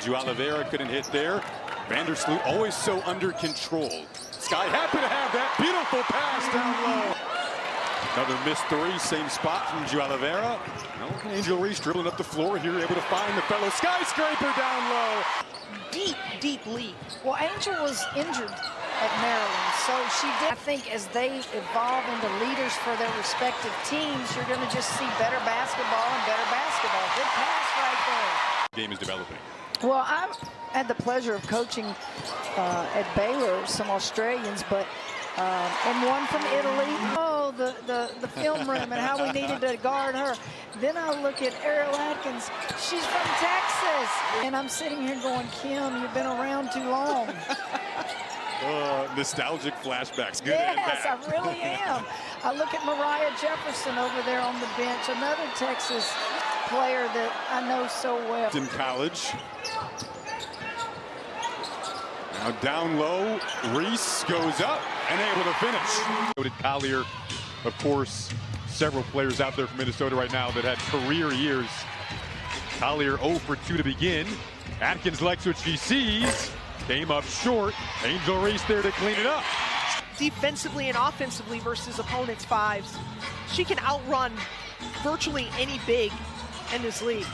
Oliveira couldn't hit there. Vandersloot always so under control. Sky happy to have that beautiful pass down low. Another missed three, same spot from Oliveira. No, Angel Reese dribbling up the floor here, able to find the fellow skyscraper down low. Deep lead. Well, Angel was injured at Maryland, so she did. I think as they evolve into leaders for their respective teams, you're going to just see better basketball and better basketball. Good pass right there. Game is developing. Well, I've had the pleasure of coaching at Baylor some Australians, but and one from Italy. Oh, the film room and how we needed to guard her. Then I look at Ariel Atkins. She's from Texas. And I'm sitting here going, Kim, you've been around too long. Nostalgic flashbacks. Good yes, and bad. I really am. I look at Mariah Jefferson over there on the bench, another Texas player that I know so well. In college. Now down low, Reese goes up and able to finish. Noted Collier, of course, several players out there from Minnesota right now that had career years. Collier 0 for 2 to begin. Atkins likes what she sees. Came up short. Angel Reese there to clean it up. Defensively and offensively versus opponents' fives. She can outrun virtually any big in this league.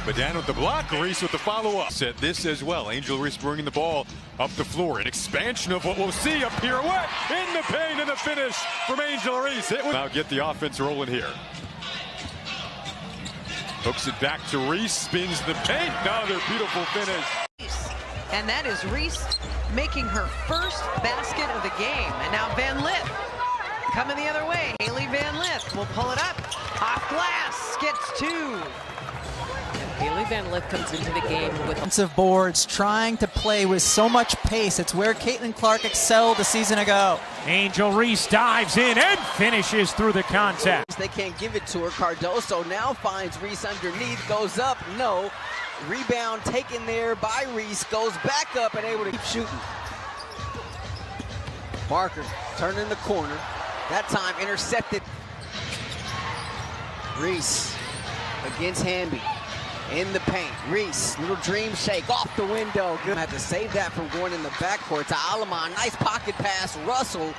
Badan with the block, Reese with the follow-up. Said this as well. Angel Reese bringing the ball up the floor. An expansion of what we'll see, a pirouette in the paint and the finish from Angel Reese. It will now get the offense rolling here. Hooks it back to Reese, spins the paint. Another beautiful finish. And that is Reese making her first basket of the game. And now Van Lith coming the other way. Haley Van Lith will pull it up. Off glass, gets two. Haley Van Lith comes into the game with offensive boards, trying to play with so much pace. It's where Caitlin Clark excelled a season ago. Angel Reese dives in and finishes through the contact. They can't give it to her. Cardoso now finds Reese underneath, goes up, no. Rebound taken there by Reese, goes back up and able to keep shooting. Barker turning the corner. That time intercepted. Reese against Hamby. In the paint, Reese, little dream shake off the window. Good. Had to save that from going in the backcourt to Alamon. Nice pocket pass. Russell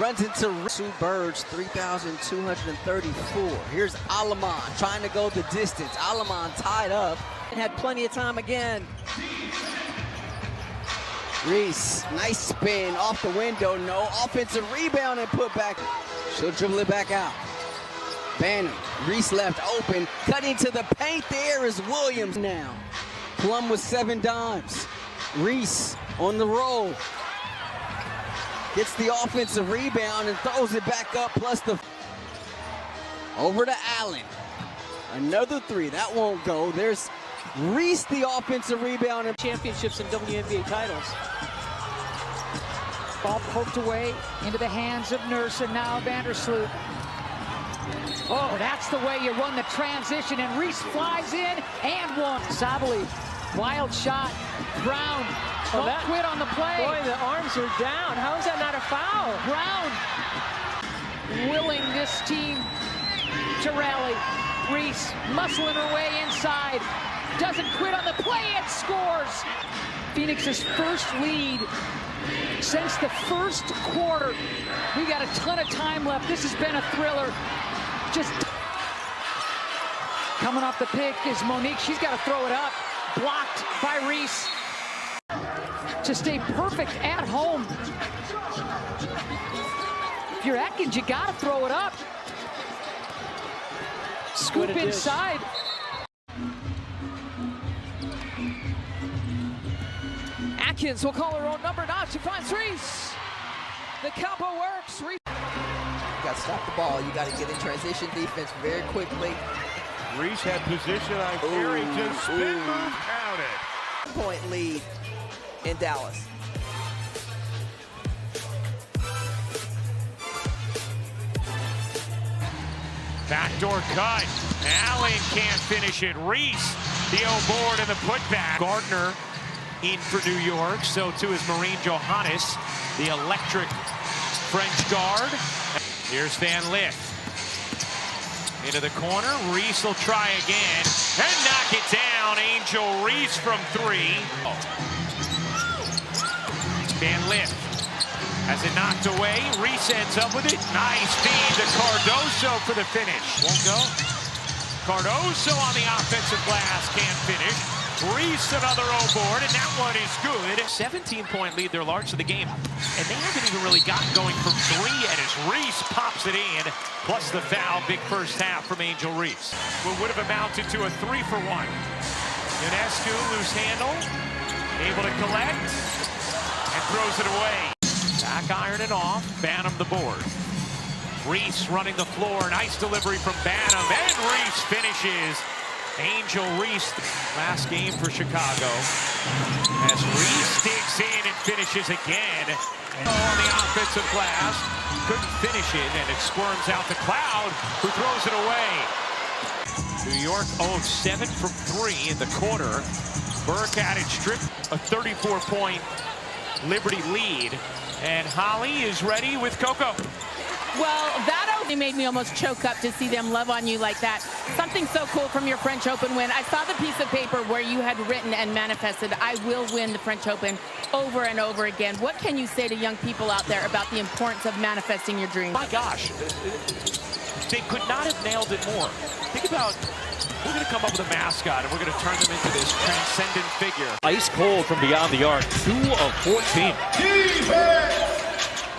runs into Sue Burge, 3,234. Here's Alamon trying to go the distance. Alamon tied up and had plenty of time again. Reese, nice spin off the window. No offensive rebound and put back. She'll dribble it back out. Bannon, Reese left open, cutting to the paint. There is Williams now. Plum with 7 dimes. Reese on the roll. Gets the offensive rebound and throws it back up, plus the... Over to Allen. Another 3, that won't go. There's Reese, the offensive rebound. And championships and WNBA titles. Ball poked away into the hands of Nurse, and now Vandersloot. Oh, that's the way you run the transition, and Reese flies in and one. Sabali, wild shot. Brown, don't quit on the play. Boy, the arms are down. How is that not a foul? Brown willing this team to rally. Reese muscling her way inside. Doesn't quit on the play and scores. Phoenix's first lead since the first quarter. We got a ton of time left. This has been a thriller. Just coming off the pick is Monique. She's got to throw it up. Blocked by Reese. To stay perfect at home. If you're Atkins, you got to throw it up. Scoop inside. Atkins will call her own number. Now she finds Reese. The combo works. Reese. You got to stop the ball. You got to get in transition defense very quickly. Reese had position on Carrington. Spin move counted. Point lead in Dallas. Backdoor cut. Allen can't finish it. Reese, the O-board and the putback. Gardner in for New York. So too is Maureen Johannes, the electric French guard. Here's Van Lith. Into the corner. Reese will try again. And not knock it down. Angel Reese from 3. Van Lith has it knocked away. Reese ends up with it. Nice feed to Cardoso for the finish. Won't go. Cardoso on the offensive glass, can't finish. Reese another O-board, and that one is good. 17-point lead, their largest of the game. And they haven't even really gotten going from 3 yet as Reese pops it in. Plus the foul, big first half from Angel Reese. What would have amounted to a 3-for-1. Ionescu, loose handle, able to collect, and throws it away. Back iron it off, Banham the board. Reese running the floor, nice delivery from Banham, and Reese finishes. Angel Reese, last game for Chicago. As Reese digs in and finishes again. And on the offensive glass, couldn't finish it, and it squirms out to Cloud, who throws it away. New York 0-7 from 3 in the quarter. Burke added strip, a 34-point Liberty lead. And Holly is ready with Coco. Well, that only made me almost choke up to see them love on you like that. Something so cool from your French Open win. I saw the piece of paper where you had written and manifested, I will win the French Open over and over again. What can you say to young people out there about the importance of manifesting your dreams? My gosh, they could not have nailed it more. Think about, we're going to come up with a mascot and we're going to turn them into this transcendent figure. Ice cold from beyond the arc, 2 of 14.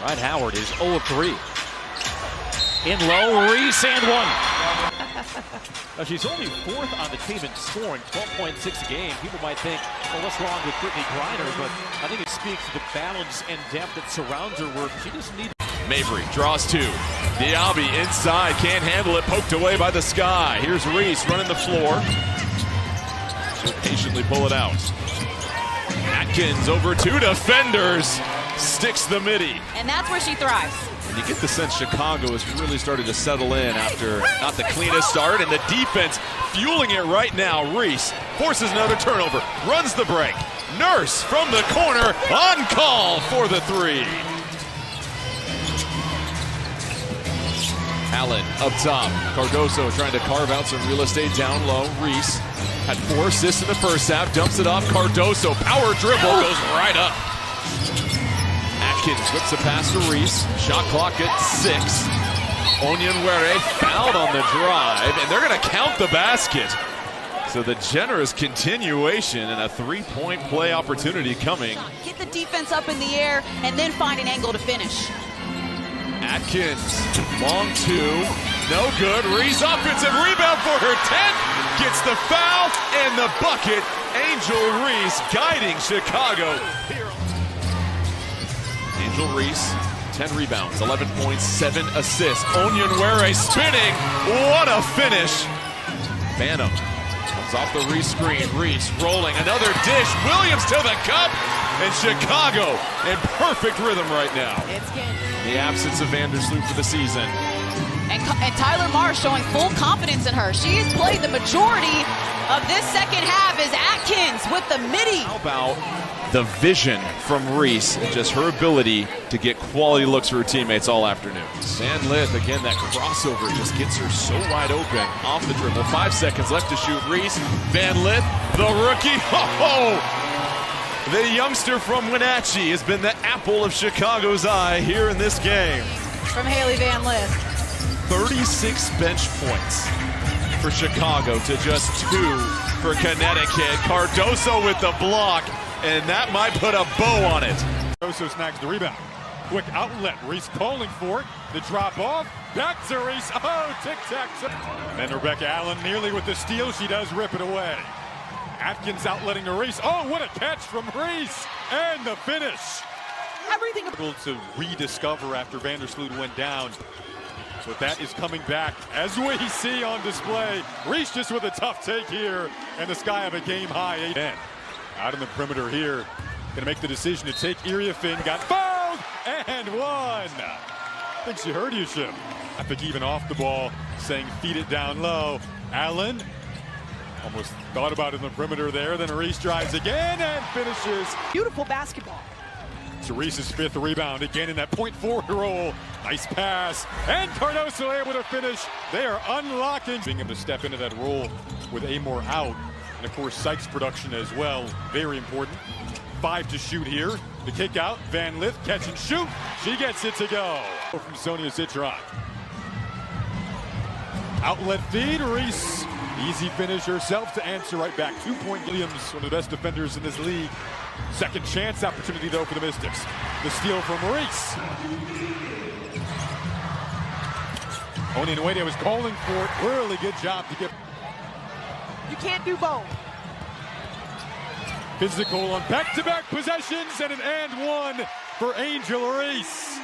Ryan Howard is 0 of 3. In low, Reese and 1. Now she's only 4th on the team in scoring, 12.6 a game. People might think, well, what's wrong with Brittany Griner? But I think it speaks to the balance and depth that surrounds her, where she just needs. Mabry draws 2. Diaby inside, can't handle it, poked away by the sky. Here's Reese running the floor. She'll patiently pull it out. Atkins over 2 defenders, sticks the midi. And that's where she thrives. And you get the sense Chicago has really started to settle in after not the cleanest start, and the defense fueling it right now. Reese forces another turnover, runs the break. Nurse from the corner, on call for the 3. Allen up top. Cardoso trying to carve out some real estate down low. Reese had 4 assists in the first half, dumps it off. Cardoso, power dribble, goes right up. Atkins whips the pass to Reese. Shot clock at 6. Onyenwere fouled on the drive, and they're going to count the basket. So the generous continuation and a 3-point play opportunity coming. Get the defense up in the air and then find an angle to finish. Atkins, long 2, no good. Reese offensive rebound for her 10th, gets the foul and the bucket. Angel Reese guiding Chicago. Angel Reese, 10 rebounds, 11 points, 7 assists. Onyenwere spinning, what a finish. Banham comes off the Reese screen. Reese rolling, another dish. Williams to the cup, and Chicago in perfect rhythm right now. It's game. The absence of Vandersloot for the season. And Tyler Marsh showing full confidence in her. She has played the majority of this second half as Atkins with the midi. How about the vision from Reese and just her ability to get quality looks for her teammates all afternoon. Van Lith, again, that crossover just gets her so wide open off the dribble. 5 seconds left to shoot. Reese, Van Lith, the rookie. Oh! The youngster from Wenatchee has been the apple of Chicago's eye here in this game. From Haley Van Lith. 36 bench points for Chicago to just 2 for Connecticut. Cardoso with the block, and that might put a bow on it. Cardoso snags the rebound. Quick outlet. Reese calling for it. The drop off. Back to Reese. Oh, tic-tac. Then Rebecca Allen nearly with the steal. She does rip it away. Atkins outletting to Reese. Oh, what a catch from Reese. And the finish. Everything to rediscover after Vandersloot went down. But that is coming back as we see on display. Reese just with a tough take here. And the Sky have a game high 8-10. Out in the perimeter here. Going to make the decision to take Iriafin. Got fouled and 1. I think she heard you, Ship. I think even off the ball saying feed it down low. Allen almost thought about it in the perimeter there. Then Reese drives again and finishes. Beautiful basketball. So Reese's 5th rebound again in that point forward roll. Nice pass. And Cardoso able to finish. They are unlocking. Being able to step into that role with Amor out. And of course, Sykes' production as well, very important. 5 to shoot here. The kick out, Van Lith, catch and shoot. She gets it to go. From Sonia Citron. Outlet feed, Reese. Easy finish herself to answer right back. 2-point Williams, one of the best defenders in this league. Second chance opportunity, though, for the Mystics. The steal from Reese. Onyenwede was calling for it. Really good job to get. You can't do both. Physical on back-to-back possessions and an and one for Angel Reese.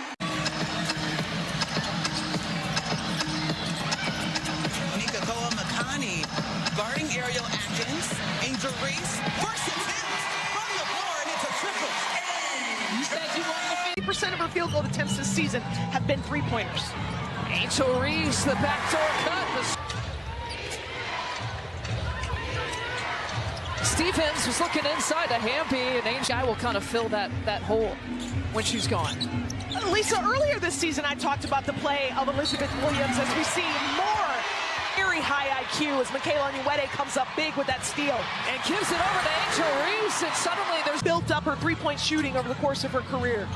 Guarding Ariel Atkins, Angel Reese, first attempt from the floor, and it's a triple. You said you wanted 50% of her field goal attempts this season have been three-pointers. Angel Reese, the backdoor cut. Stevens was looking inside to Hamby, and Angel will kind of fill that hole when she's gone. Lisa, earlier this season, I talked about the play of Elizabeth Williams as we see more very high IQ as Michaela Onyenwede comes up big with that steal. And gives it over to Angel Reese, and suddenly there's built up her three-point shooting over the course of her career.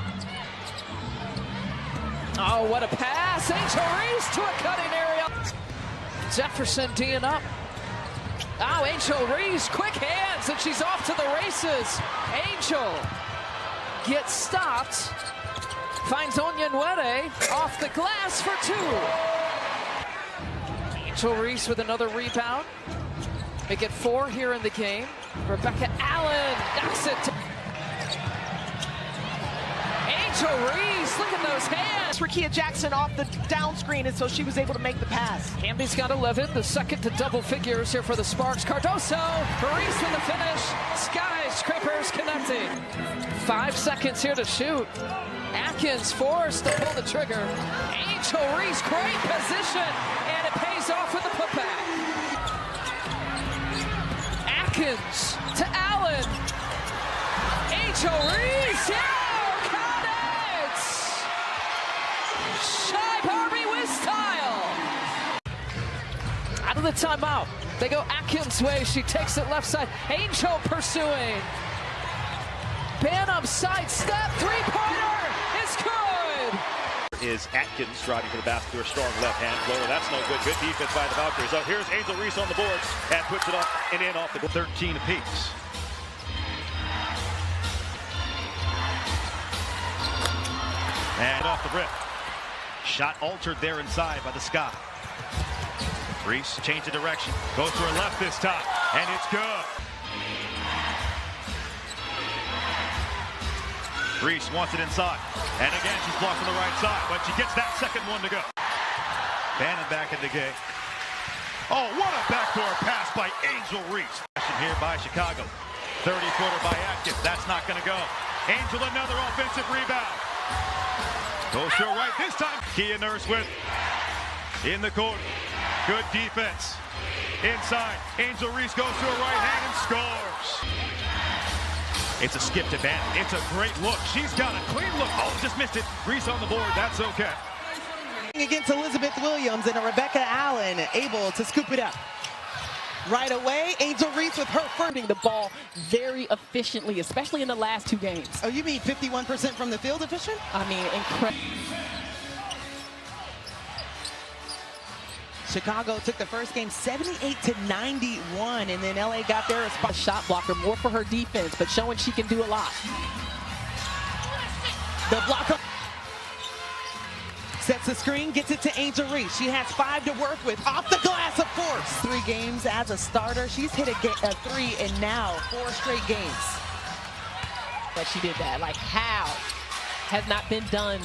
Oh, what a pass. Angel Reese to a cutting area. Jefferson D'ing up. Oh, Angel Reese, quick hands, and she's off to the races. Angel gets stopped. Finds Onyenwede off the glass for 2. Angel Reese with another rebound. Make it 4 here in the game. Rebecca Allen knocks it. Angel Reese, look at those hands. Rakia Jackson off the down screen, and so she was able to make the pass. Hamby's got 11, the second to double figures here for the Sparks. Cardoso, Reese with the finish. Skyscrapers connecting. 5 seconds here to shoot. Atkins forced to pull the trigger. Angel Reese, great position, and it pays off with the putback. Atkins to Allen. Angel Reese, got it! Shy Barbie with style. Out of the timeout, they go Atkins' way. She takes it left side. Angel pursuing. Banham sidestep, three-pointer is good. Is Atkins driving to the basket with a strong left hand floater. That's no good. Good defense by the Valkyries. So here's Angel Reese on the board and puts it off and in off the 13 apiece. And off the rip. Shot altered there inside by the Sky. Reese changed the direction. Goes to her left this time. And it's good. Reese wants it inside. And again, she's blocked on the right side. But she gets that second one to go. Bannon back in the game. Oh, what a backdoor pass by Angel Reese. Here by Chicago. 30-footer by Atkins. That's not going to go. Angel, another offensive rebound. Goes to her right this time. Kia Nurse with in the corner. Good defense. Inside. Angel Reese goes to her right hand and scores. It's a skip to Bannon. It's a great look. She's got a clean look. Oh, just missed it. Reese on the board. That's okay. Against Elizabeth Williams and Rebecca Allen able to scoop it up. Right away, Angel Reese with her funding the ball very efficiently, especially in the last 2 games. Oh, you mean 51% from the field efficient? I mean, incredible. Chicago took the first game 78-91, and then LA got their shot blocker, more for her defense, but showing she can do a lot. The blocker sets the screen, gets it to Angel Reese. She has 5 to work with. Off the glass, of course. 3 games as a starter. She's hit a 3 and now 4 straight games. That she did that. Like, how? Has not been done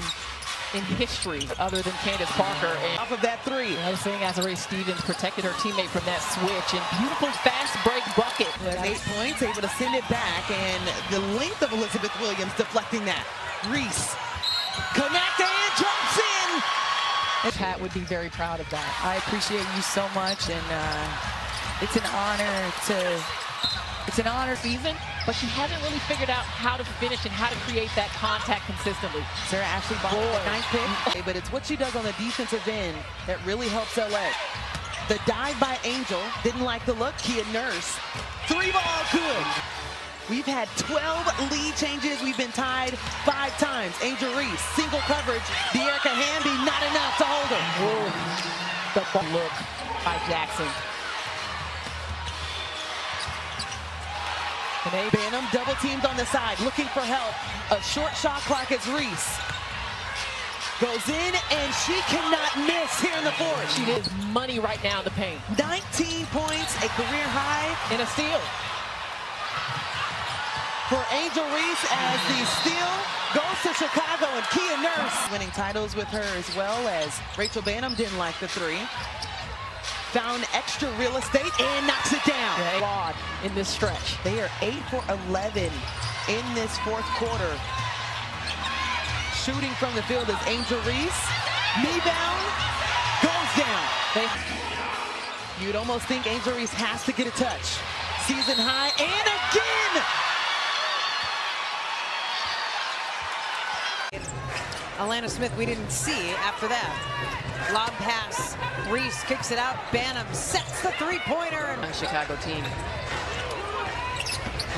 in history other than Candace Parker. And off of that 3. I was saying Azurá Stevens protected her teammate from that switch, and beautiful fast break bucket. 8 points, able to send it back, and the length of Elizabeth Williams deflecting that. Reese connect and drops in. Pat would be very proud of that. I appreciate you so much, and it's an honor season, but she hasn't really figured out how to finish and how to create that contact consistently. Sarah Ashley Barnes, the 9th pick, but it's what she does on the defensive end that really helps LA. The dive by Angel, didn't like the look. Kia Nurse, 3-ball good. We've had 12 lead changes. We've been tied 5 times. Angel Reese, single coverage. De'Erica Hamby, not enough to hold her. Whoa. The ball look by Jackson. And Banham double teamed on the side, looking for help. A short shot clock as Reese goes in, and she cannot miss here in the fourth. She is money right now in the paint. 19 points, a career high, And a steal. for Angel Reese as the steal goes to Chicago, and Kia Nurse winning titles with her, as well as Rachel Banham didn't like the three. Found extra real estate and knocks it down. Broad in this stretch. They are 8 for 11 in this fourth quarter. Shooting from the field is Angel Reese. Rebound goes down. You'd almost think Angel Reese has to get a touch. Season high, and again! Alana Smith, we didn't see after that. Lob pass. Reese kicks it out. Banham sets the three-pointer. A Chicago team.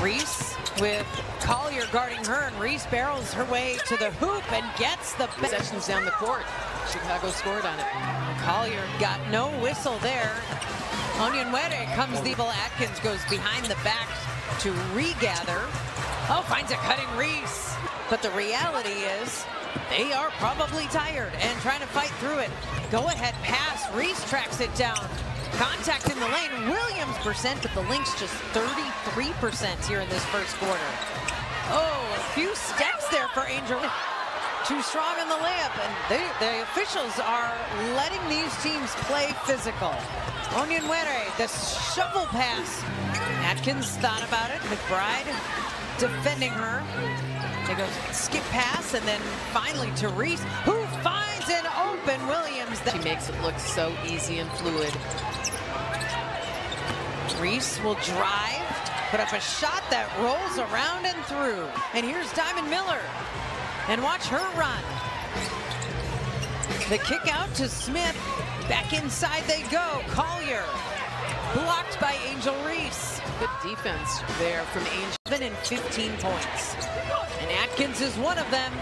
Reese with Collier guarding her, and Reese barrels her way to the hoop and gets the Possessions down the court. Chicago scored on it. Collier got no whistle there. Onyenwere comes. Atkins goes behind the back to regather. Oh, finds a cutting Reese. But the reality is they are probably tired and trying to fight through it. Go ahead pass. Reese tracks it down. Contact in the lane. Williams percent, but the Lynx just 33% here in this first quarter. Oh, a few steps there for Angel. Too strong on the layup, and the officials are letting these teams play physical. Onyenwere, the shovel pass. Atkins thought about it. McBride defending her. They go skip pass, and then finally to Reese, who finds an open Williams. She makes it look so easy and fluid. Reese will drive, put up a shot that rolls around and through. And here's Diamond Miller. And watch her run. The kick out to Smith. Back inside they go. Collier blocked by Angel Reese. Good defense there from Angel. 7 and 15 points. And Atkins is one of them.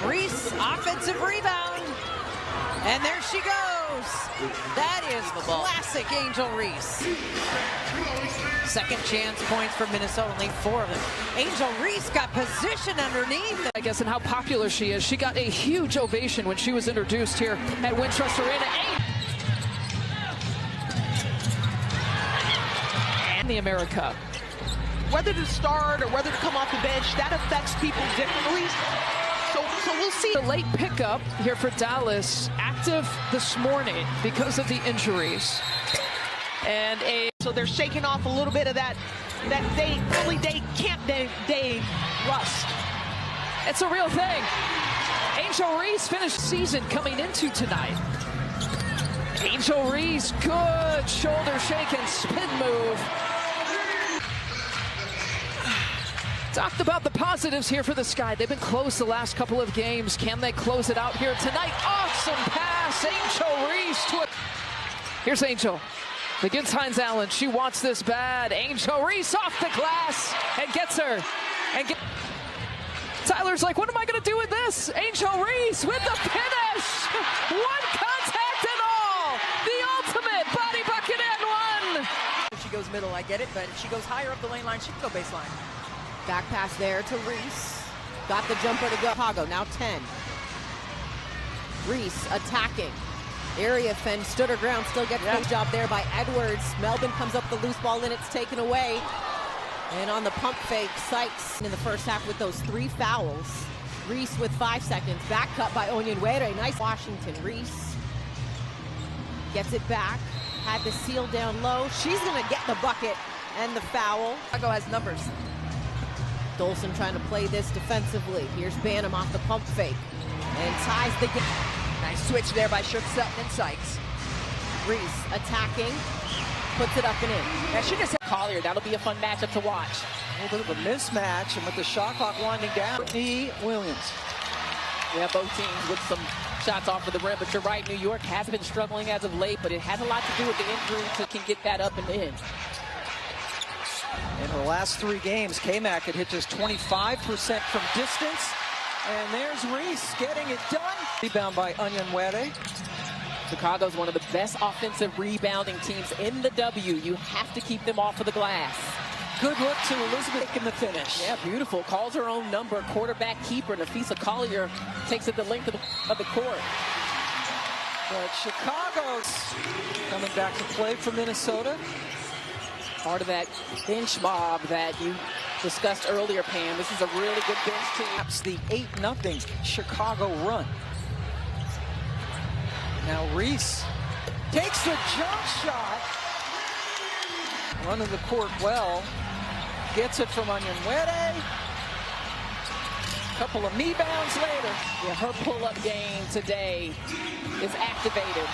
Reese, offensive rebound. And there she goes. That is classic Angel Reese. Second chance points for Minnesota, only 4 of them. Angel Reese got position underneath. I guess, and how popular she is. She got a huge ovation when she was introduced here at Wintrust Arena. And the America. Whether to start or whether to come off the bench, that affects people differently. So we'll see. The late pickup here for Dallas, active this morning because of the injuries. And so they're shaking off a little bit of that early day camp day rust. It's a real thing. Angel Reese finished season coming into tonight. Angel Reese, good shoulder shake and spin move. Talked about the positives here for the Sky. They've been close the last couple of games. Can they close it out here tonight? Awesome pass, Angel Reese to it. Here's Angel against Hines Allen. She wants this bad. Angel Reese off the glass and gets her. Tyler's like, what am I going to do with this? Angel Reese with the finish. One contact and all. The ultimate body bucket and one. If she goes middle, I get it, but if she goes higher up the lane line, she can go baseline. Back pass there to Reese. Got the jumper to go. Chicago, now 10. Reese attacking. Area fend, stood her ground, still gets the job there by Edwards. Melbourne comes up the loose ball and it's taken away. And on the pump fake, Sykes in the first half with those 3 fouls. Reese with 5 seconds. Back cut by Onyenwere. Nice Washington. Reese gets it back. Had the seal down low. She's going to get the bucket and the foul. Chicago has numbers. Dolson trying to play this defensively. Here's Banham off the pump fake and ties the game. Nice switch there by Shook Sutton and Sykes. Reese attacking, puts it up and in. Yeah, she just Collier, that'll be a fun matchup to watch. A little bit of a mismatch, and with the shot clock winding down, Whitney Williams. Yeah, both teams with some shots off of the rim, but you're right, New York has been struggling as of late, but it has a lot to do with the injury to can get that up and in. In her last 3 games, K-Mac had hit just 25% from distance. And there's Reese getting it done. Rebound by Onyenwere. Chicago's one of the best offensive rebounding teams in the W. You have to keep them off of the glass. Good look to Elizabeth in the finish. Yeah, beautiful. Calls her own number. Quarterback keeper. Nafisa Collier takes it the length of the court. But Chicago's coming back to play for Minnesota. Part of that bench mob that you discussed earlier, Pam. This is a really good bench team. That's the 8-0 Chicago run. Now Reese takes the jump shot. Running the court well. Gets it from Onyenwere. Couple of rebounds later. Yeah, her pull-up game today is activated.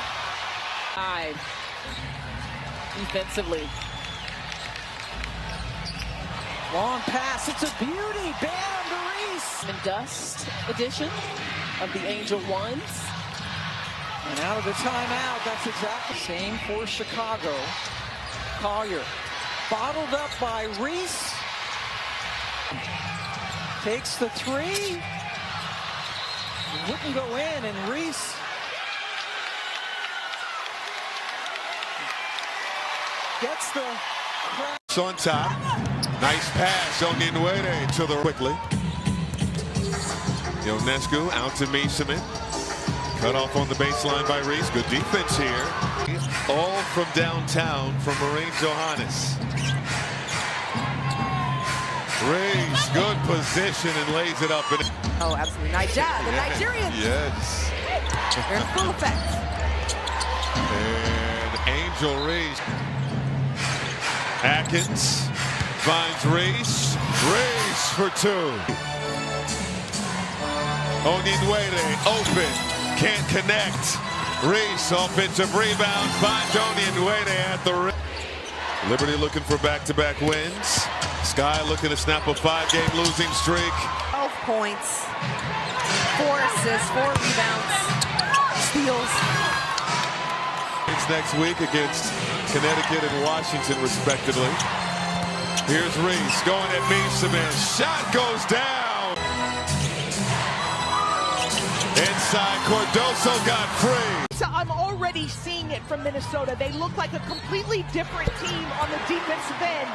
Defensively. Long pass, it's a beauty. Bam to Reese. And Dust edition of the Angel Ones. And out of the timeout, that's exactly the same for Chicago. Collier bottled up by Reese. Takes the 3. Wouldn't go in, and Reese gets the crowd. On top. Nice pass on Onyenwere to the quickly. Ionescu out to Mieseman. Cut off on the baseline by Reese. Good defense here. All from downtown from Maureen Johannes. Reese, good position and lays it up. Oh, absolutely. Nice job. The Nigerians. Yes. They're in full effect. And Angel Reese. Atkins finds Reese. Reese for 2. Onyenwere open. Can't connect. Reese, offensive rebound. Finds Onyenwere at the rim. Liberty looking for back-to-back wins. Sky looking to snap a 5-game losing streak. 12 points. 4 assists, 4 rebounds. Steals. It's next week against Connecticut and Washington, respectively. Here's Reese going at Mieseman. Shot goes down. Inside, Cardoso got free. So I'm already seeing it from Minnesota. They look like a completely different team on the defensive end.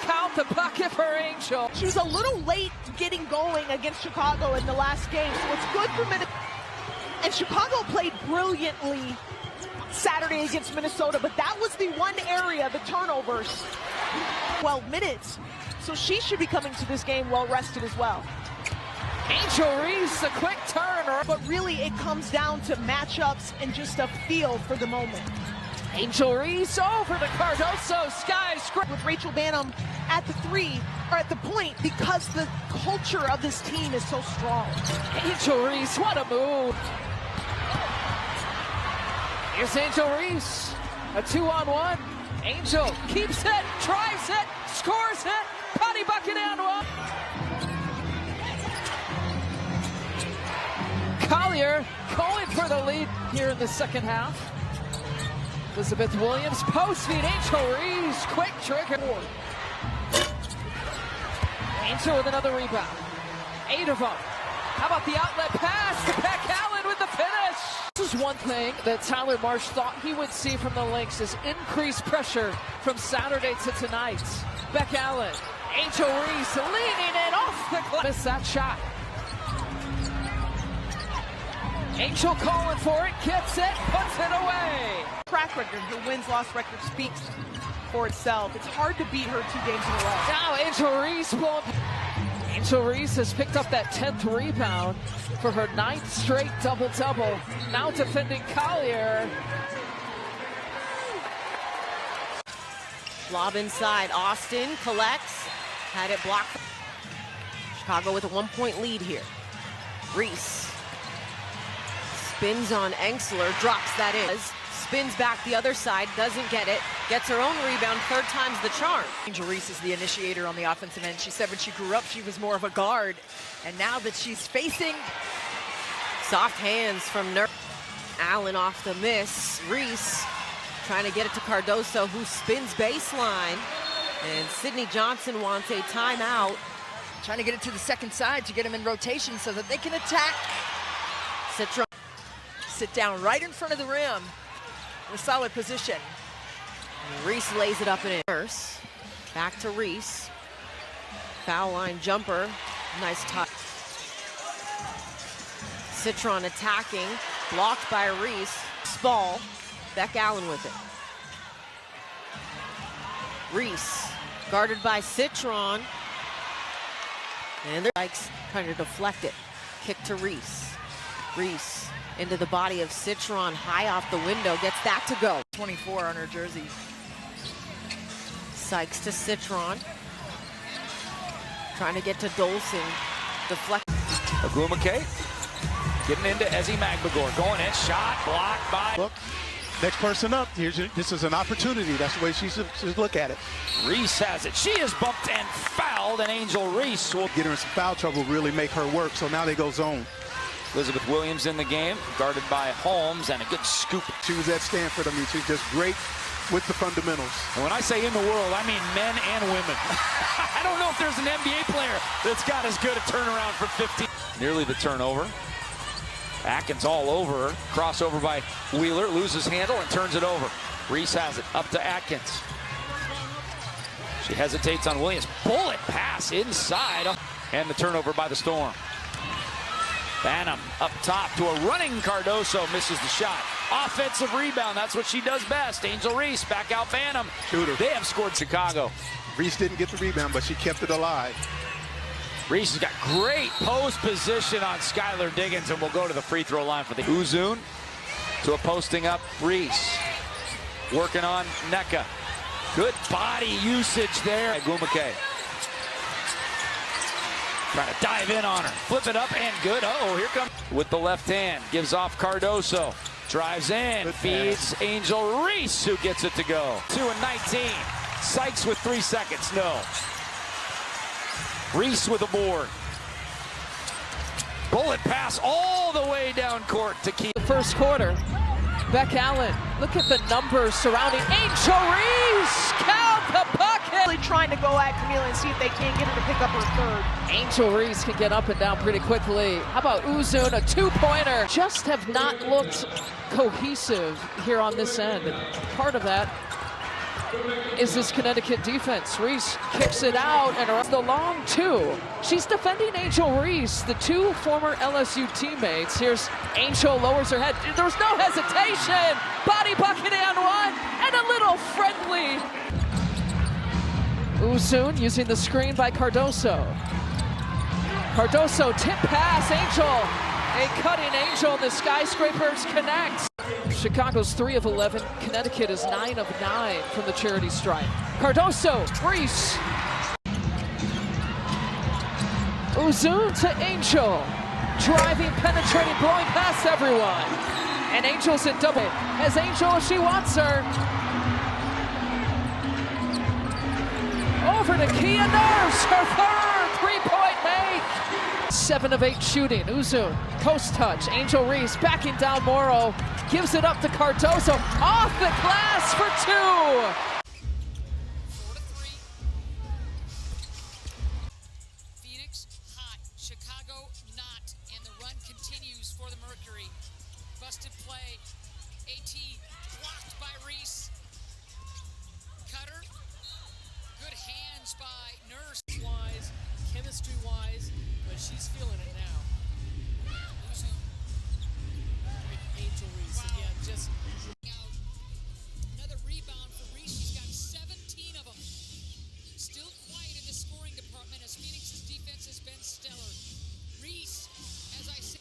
Count the bucket for Angel. She was a little late getting going against Chicago in the last game, so it's good for Minnesota. And Chicago played brilliantly Saturday against Minnesota, but that was the one area, the turnovers, 12 minutes. So she should be coming to this game well rested as well. Angel Reese, a quick turn. But really, it comes down to matchups and just a feel for the moment. Angel Reese over to Cardoso. Sky scrap with Rachel Banham at the 3 or at the point because the culture of this team is so strong. Angel Reese, what a move. Here's Angel Reese, a 2-on-1. Angel keeps it, tries it, scores it. Potty bucket and 1. Collier going for the lead here in the second half. Elizabeth Williams, post feed, Angel Reese, quick trigger. Angel with another rebound. 8 of them. How about the outlet pass to Beck Allen with the finish? This is one thing that Tyler Marsh thought he would see from the Lynx is increased pressure from Saturday to tonight. Beck Allen, Angel Reese leaning in off the glass. Missed that shot. Angel calling for it, gets it, puts it away. Track record, her wins-loss record speaks for itself. It's hard to beat her 2 games in a row. Now Angel Reese blown. Angel Reese has picked up that 10th rebound for her 9th straight double-double. Now defending Collier. Lob inside, Austin collects, had it blocked. Chicago with a 1-point lead here. Reese spins on Engsler, drops that in. Spins back the other side, doesn't get it, gets her own rebound, 3rd time's the charm. Angel Reese is the initiator on the offensive end. She said when she grew up, she was more of a guard. And now that she's facing Soft hands from Nurse. Allen off the miss. Reese trying to get it to Cardoso, who spins baseline. And Sydney Johnson wants a timeout. Trying to get it to the second side to get him in rotation so that they can attack. Citron. Sit down right in front of the rim in a solid position. And Reese lays it up and in. Nurse. Back to Reese. Foul line jumper. Nice touch. Citron attacking. Blocked by Reese. Spall. Beck Allen with it. Reese guarded by Citron. And they're trying to deflect it. Kick to Reese. Reese into the body of Citron, high off the window, gets that to go. 24 on her jersey. Sykes to Citron. Trying to get to Dolson. Deflect. Agumake getting into Ezzy Magbagor. Going in, shot, blocked by. Look, next person up. This is an opportunity. That's the way she should look at it. Reese has it. She is bumped and fouled, and Angel Reese will get her in some foul trouble, really make her work. So now they go zone. Elizabeth Williams in the game, guarded by Holmes, and a good scoop. She was at Stanford. I mean, she's just great with the fundamentals. And when I say in the world, I mean men and women. I don't know if there's an NBA player that's got as good a turnaround from 15. Nearly the turnover. Atkins all over her. Crossover by Wheeler, loses handle and turns it over. Reese has it, up to Atkins. She hesitates on Williams. Bullet pass inside. And the turnover by the Storm. Banham up top to a running Cardoso, misses the shot. Offensive rebound, that's what she does best. Angel Reese, back out Banham. Shooter. They have scored Chicago. Reese didn't get the rebound, but she kept it alive. Reese has got great post position on Skylar Diggins, and will go to the free throw line for the Uzun to a posting up Reese. Working on Nneka. Good body usage there. Agumake. Trying to dive in on her. Flip it up and good. Oh, here comes with the left hand. Gives off Cardoso. Drives in. Good feeds pass. Angel Reese, who gets it to go. 2 and 19. Sykes with 3 seconds. No. Reese with a board. Bullet pass all the way down court to keep. The first quarter. Beck Allen. Look at the numbers surrounding Angel Reese. Count the bucket. Really trying to go at Camila and see if they can't get her to pick up her third. Angel Reese can get up and down pretty quickly. How about Uzun, a two-pointer? Just have not looked cohesive here on this end. Part of that is this Connecticut defense. Reese kicks it out and the long two. She's defending Angel Reese, the two former LSU teammates. Here's Angel, lowers her head. There's no hesitation. Body bucket and one, and a little friendly. Uzun using the screen by Cardoso. Cardoso tip pass, Angel. A cutting Angel, and the Skyscrapers connect. Chicago's 3 of 11. Connecticut is 9 of 9 from the charity stripe. Cardoso, Reese. Uzun to Angel. Driving, penetrating, blowing past everyone. And Angel's in double. As Angel, she wants her. Over to Kia Nurse, her third three-point make. 7 of 8 shooting. Uzun, post touch. Angel Reese backing down Morrow. Gives it up to Cardoso. Off the glass for 2. Phoenix hot. Chicago not. And the run continues for the Mercury. Busted play. AT blocked by Reese. Cutter. Good hands by Nurse. Wise, chemistry-wise, but she's feeling it now. Angel Reese again, just another rebound for Reese. She's got 17 of them. Still quiet in the scoring department as Phoenix's defense has been stellar. Reese, as I said,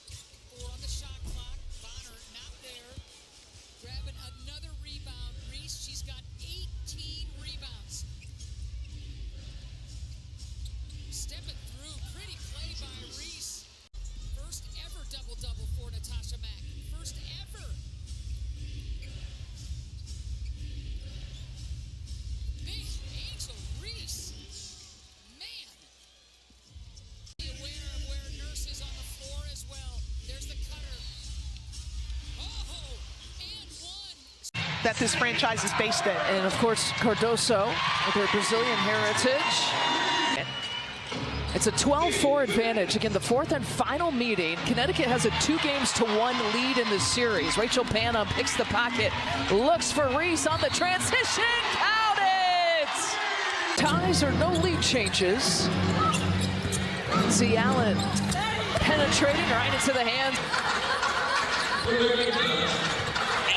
4 on the shot clock. Bonner not there. Grabbing another rebound. Reese, she's got 18 rebounds. Stepping through, pretty play by Reese. First ever double-double for Natasha Mack. First ever. Big Angel Reese. Man. Be aware of where Nurse is on the that this franchise is based in. And of course, Cardoso with her Brazilian heritage. It's a 12-4 advantage. Again, the fourth and final meeting. Connecticut has a 2-1 lead in this series. Rachel Banham picks the pocket, looks for Reese on the transition, count it! Ties or no lead changes. See Allen penetrating right into the hands.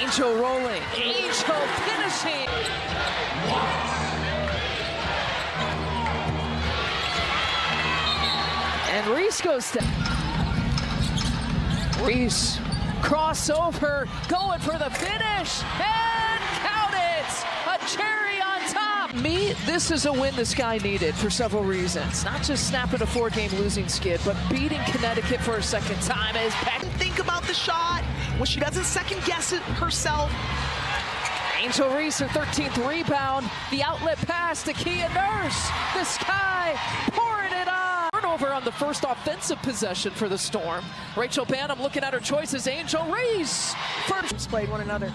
Angel rolling, Angel finishing. And Reese goes to Reese, crossover, going for the finish, and count it! A cherry on top. This is a win this guy needed for several reasons. Not just snapping a 4-game losing skid, but beating Connecticut for a second time. As think about the shot when she doesn't second guess it herself. Angel Reese, her 13th rebound. The outlet pass to Kia Nurse. The Sky pouring it on. Turnover on the first offensive possession for the Storm. Rachel Banham looking at her choices. Angel Reese. First played one another.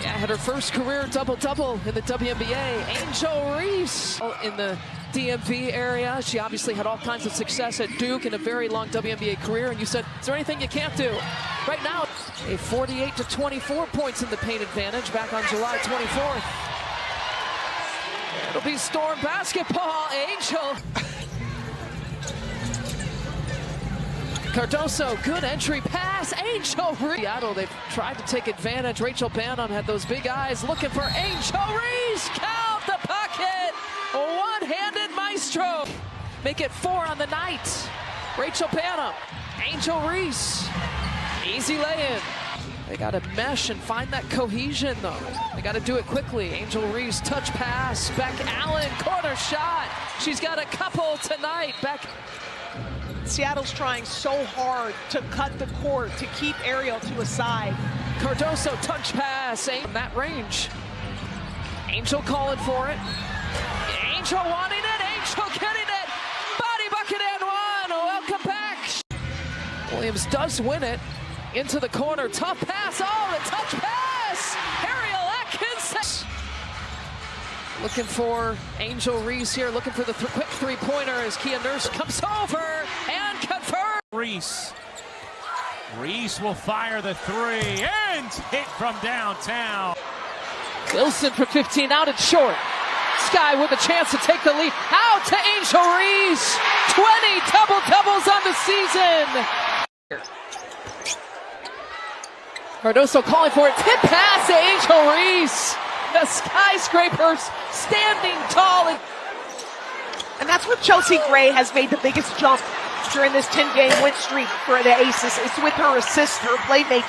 Yeah, had her first career double-double in the WNBA. Angel Reese in the DMV area. She obviously had all kinds of success at Duke in a very long WNBA career. And you said, is there anything you can't do? Right now, a 48-24 points in the paint advantage back on July 24th. It'll be Storm basketball. Angel. Cardoso, good entry pass. Angel Reese. Seattle, they've tried to take advantage. Rachel Banham had those big eyes looking for Angel Reese. Count the pocket. A one-handed maestro. Make it 4 on the night. Rachel Banham, Angel Reese. Easy lay-in. They got to mesh and find that cohesion, though. They got to do it quickly. Angel Reese, touch pass. Beck Allen, corner shot. She's got a couple tonight. Beck. Seattle's trying so hard to cut the court, to keep Ariel to a side. Cardoso, touch pass. From that range. Angel calling for it. Angel wanting it. Angel getting it. Body bucket and one. Welcome back. Williams does win it. Into the corner, tough pass, oh, the touch pass! Ariel Atkins! Looking for Angel Reese here, looking for the quick three-pointer as Kia Nurse comes over and confirms. Reese will fire the three and hit from downtown. Wilson for 15, out and short. Sky with a chance to take the lead. Out to Angel Reese! 20 double-doubles on the season! Cardoso calling for it. Tip pass to Angel Reese. The Skyscrapers standing tall. And that's what Chelsea Gray has made the biggest jump during this 10-game win streak for the Aces. It's with her assist, her playmaking.